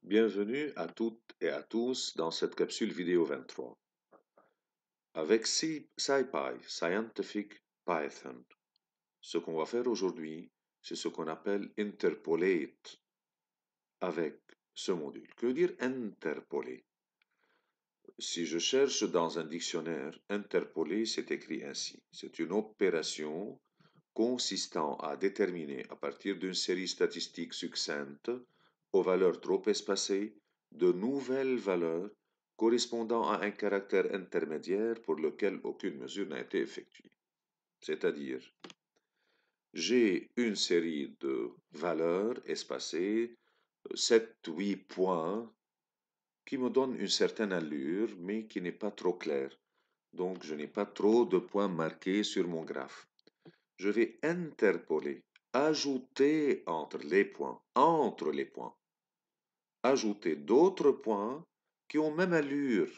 Bienvenue à toutes et à tous dans cette capsule vidéo 23. Avec SciPy, Scientific Python, ce qu'on va faire aujourd'hui, c'est ce qu'on appelle interpolate avec ce module. Que veut dire interpoler? Si je cherche dans un dictionnaire, interpoler, c'est écrit ainsi. C'est une opération consistant à déterminer à partir d'une série statistique succincte aux valeurs trop espacées de nouvelles valeurs correspondant à un caractère intermédiaire pour lequel aucune mesure n'a été effectuée. C'est-à-dire, j'ai une série de valeurs espacées, 7, 8 points, qui me donnent une certaine allure, mais qui n'est pas trop claire. Donc, je n'ai pas trop de points marqués sur mon graphe. Je vais interpoler, ajouter entre les points, ajouter d'autres points qui ont même allure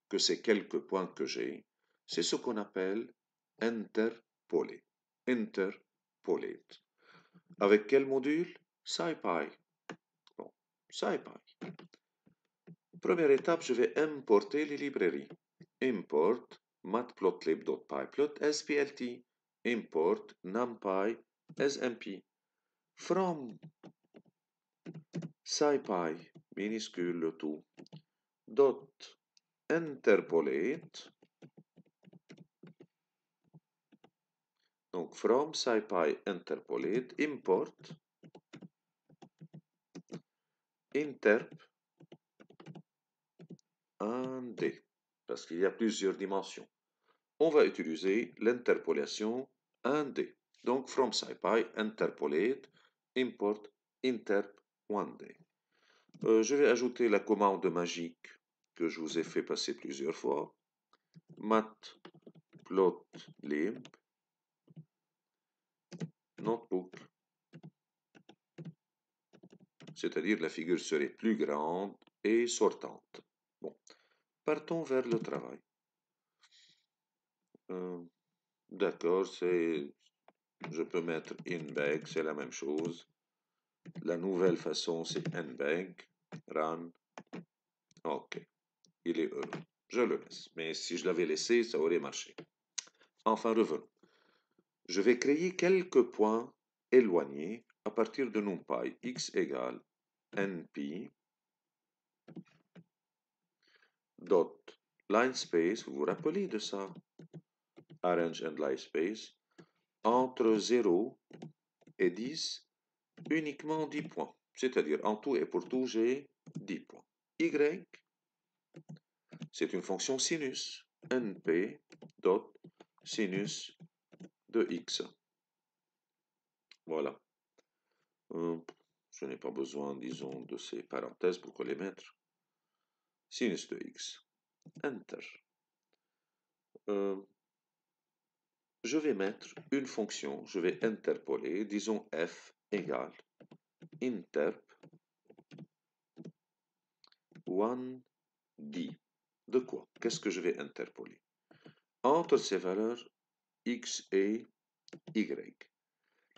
que ces quelques points que j'ai. C'est ce qu'on appelle interpoler. Interpolate. Avec quel module? SciPy. Bon, SciPy. Première étape, je vais importer les librairies. Import matplotlib.pyplot splt. Import numpy smp. From SciPy, minuscule le tout, dot interpolate. Donc, from SciPy interpolate, import interp 1D, parce qu'il y a plusieurs dimensions. On va utiliser l'interpolation 1D. Donc, from SciPy interpolate, import interp 1D. Je vais ajouter la commande magique que je vous ai fait passer plusieurs fois. Matplotlib notebook. C'est-à-dire la figure serait plus grande et sortante. Bon, partons vers le travail. D'accord, je peux mettre inbag, c'est la même chose. La nouvelle façon, c'est nbag, run. Ok, il est heureux. Je le laisse. Mais si je l'avais laissé, ça aurait marché. Enfin, revenons. Je vais créer quelques points éloignés à partir de NumPy. X égale np dot line space, vous vous rappelez de ça? Arrange and line space, entre 0 et 10, uniquement 10 points. C'est-à-dire, en tout et pour tout, j'ai 10 points. Y, c'est une fonction sinus. np dot sinus de x. Voilà. Je n'ai pas besoin, disons, de ces parenthèses pour les mettre. Sinus de x. Enter. Je vais mettre une fonction, je vais interpoler, disons f égale interp 1d. De quoi? Qu'est-ce que je vais interpoler? Entre ces valeurs x et y.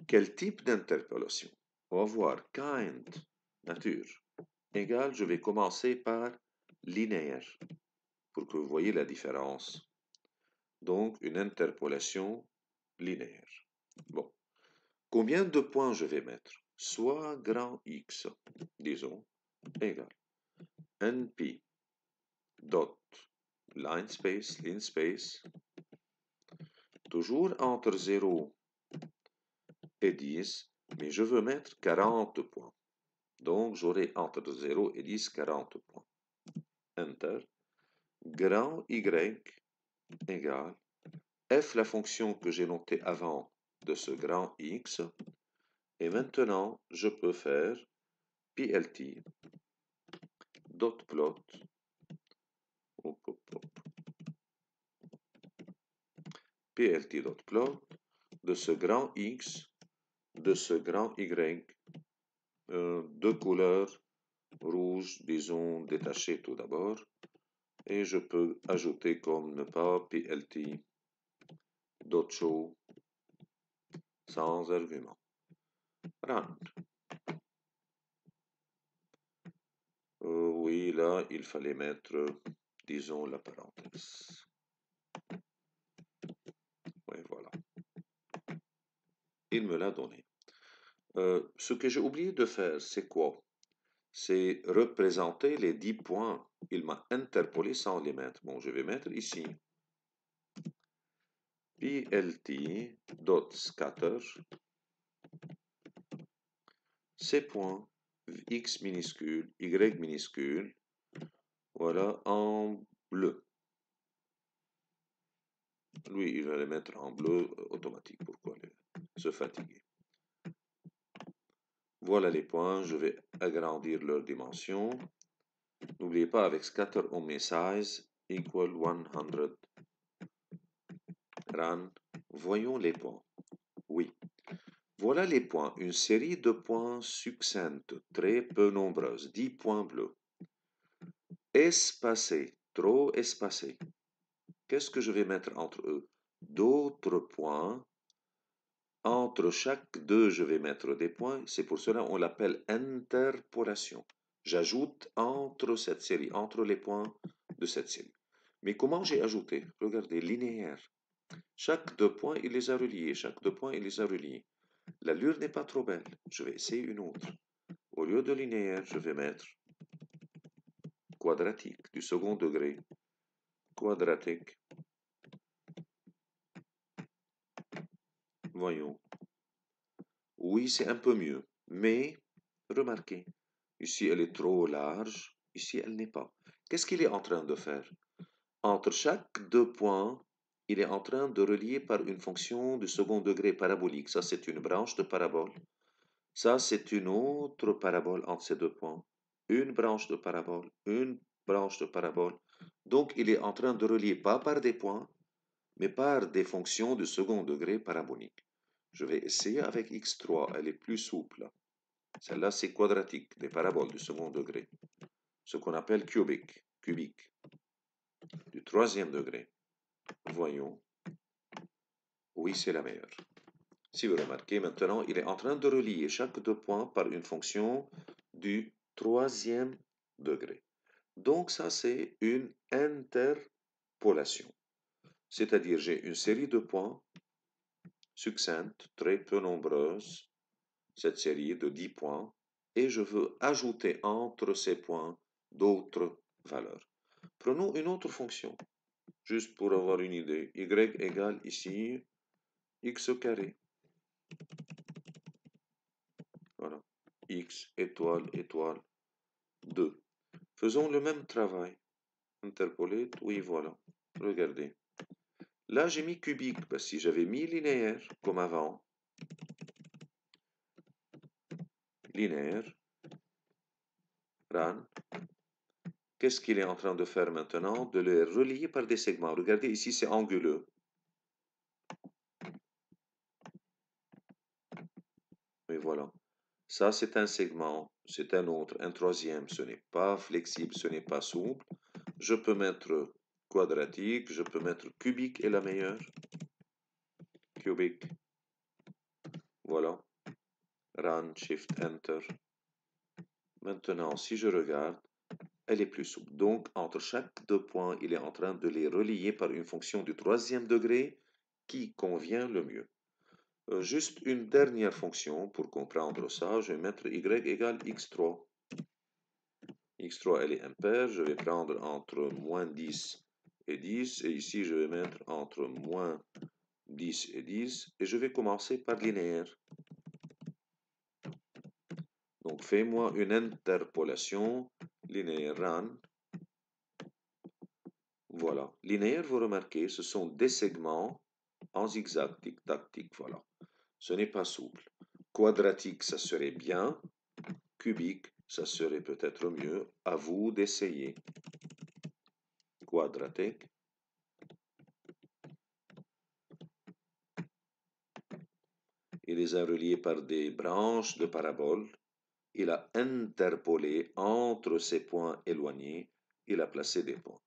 Quel type d'interpolation? On va voir kind, nature, égale, je vais commencer par linéaire, pour que vous voyez la différence. Donc, une interpolation linéaire. Bon. Combien de points je vais mettre? Soit grand X, disons, égale np dot line space, toujours entre 0 et 10, mais je veux mettre 40 points. Donc, j'aurai entre 0 et 10, 40 points. Enter. Grand Y égale f, la fonction que j'ai notée avant de ce grand X. Et maintenant, je peux faire plt dot plot plt.plot de ce grand X, de ce grand Y, de couleur rouge, disons, détaché tout d'abord, et je peux ajouter comme ne pas plt.show sans argument. Run. là, il fallait mettre, disons, la parenthèse. Oui, voilà. Il me l'a donné. Ce que j'ai oublié de faire, c'est quoi? C'est représenter les 10 points. Il m'a interpolé sans les mettre. Bon, je vais mettre ici. PLT.scatter. Ces points, X minuscule, Y minuscule, voilà, en bleu. Lui, il va les mettre en bleu automatique. Pourquoi se fatiguer? Voilà les points. Je vais agrandir leur dimension. N'oubliez pas, avec scatter omni size equal 100 run. Voyons les points. Oui. Voilà les points. Une série de points succinctes, très peu nombreuses. 10 points bleus. Espacés, trop espacés. Qu'est-ce que je vais mettre entre eux? D'autres points. Entre chaque deux, je vais mettre des points. C'est pour cela qu'on l'appelle interpolation. J'ajoute entre cette série, entre les points de cette série. Mais comment j'ai ajouté? Regardez, linéaire. Chaque deux points, il les a reliés. Chaque deux points, il les a reliés. L'allure n'est pas trop belle. Je vais essayer une autre. Au lieu de linéaire, je vais mettre quadratique du second degré. Quadratique. Voyons. Oui, c'est un peu mieux. Mais, remarquez, ici elle est trop large. Ici, elle n'est pas. Qu'est-ce qu'il est en train de faire? Entre chaque deux points, il est en train de relier par une fonction du second degré parabolique. Ça, c'est une branche de parabole. Ça, c'est une autre parabole entre ces deux points. Une branche de parabole, une branche de parabole. Donc, il est en train de relier pas par des points, mais par des fonctions du second degré parabolique. Je vais essayer avec x3, elle est plus souple. Celle-là, c'est quadratique, des paraboles du second degré. Ce qu'on appelle cubique, du troisième degré. Voyons. Oui, c'est la meilleure. Si vous remarquez, maintenant, il est en train de relier chaque deux points par une fonction du troisième degré. Donc, ça, c'est une interpolation. C'est-à-dire, j'ai une série de points succinctes, très peu nombreuses, cette série de 10 points, et je veux ajouter entre ces points d'autres valeurs. Prenons une autre fonction, juste pour avoir une idée. Y égale ici x au carré. Voilà. X étoile, étoile, 2. Faisons le même travail. Interpolate, oui, voilà. Regardez. Là, j'ai mis cubique, parce que si j'avais mis linéaire, comme avant, linéaire, run, qu'est-ce qu'il est en train de faire maintenant? De les relier par des segments. Regardez, ici, c'est anguleux. Et voilà. Ça, c'est un segment, c'est un autre, un troisième. Ce n'est pas flexible, ce n'est pas souple. Je peux mettre quadratique, je peux mettre cubique est la meilleure. Cubique. Voilà. Run, Shift, Enter. Maintenant, si je regarde, elle est plus souple. Donc, entre chaque deux points, il est en train de les relier par une fonction du troisième degré qui convient le mieux. Juste une dernière fonction pour comprendre ça. Je vais mettre y égale x3. x3, elle est impaire. Je vais prendre entre moins 10 et 10. Et ici, je vais mettre entre moins 10 et 10. Et je vais commencer par linéaire. Donc, fais-moi une interpolation linéaire run. Voilà. Linéaire, vous remarquez, ce sont des segments en zigzag, tic-tac, tic, voilà. Ce n'est pas souple. Quadratique, ça serait bien. Cubique, ça serait peut-être mieux. À vous d'essayer. Quadratique. Il les a reliés par des branches de paraboles. Il a interpolé entre ces points éloignés. Il a placé des points.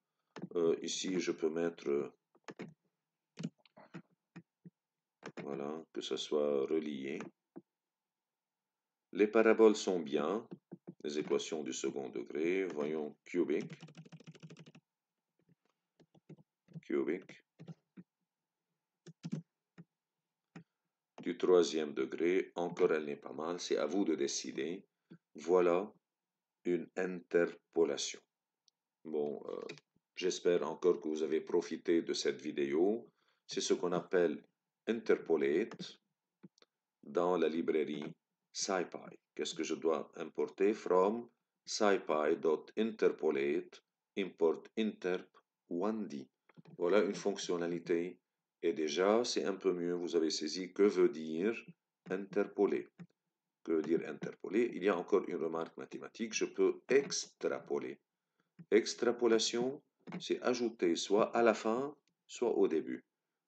Ici, je peux mettre... Voilà, que ce soit relié. Les paraboles sont bien. les équations du second degré. Voyons cubique. Du troisième degré, encore elle n'est pas mal, c'est à vous de décider. Voilà une interpolation. Bon, j'espère encore que vous avez profité de cette vidéo. C'est ce qu'on appelle interpolate dans la librairie SciPy. Qu'est-ce que je dois importer? From scipy.interpolate, import interp 1D. Voilà une fonctionnalité. Et déjà, c'est un peu mieux. Vous avez saisi que veut dire interpoler. Que veut dire interpoler? Il y a encore une remarque mathématique. Je peux extrapoler. Extrapolation, c'est ajouter soit à la fin, soit au début.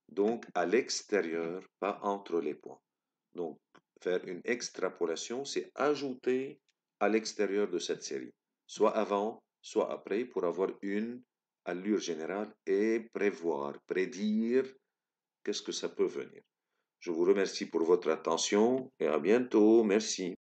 Donc, à l'extérieur, pas entre les points. Donc, faire une extrapolation, c'est ajouter à l'extérieur de cette série, soit avant, soit après, pour avoir une allure générale et prévoir, prédire qu'est-ce que ça peut venir. Je vous remercie pour votre attention et à bientôt. Merci.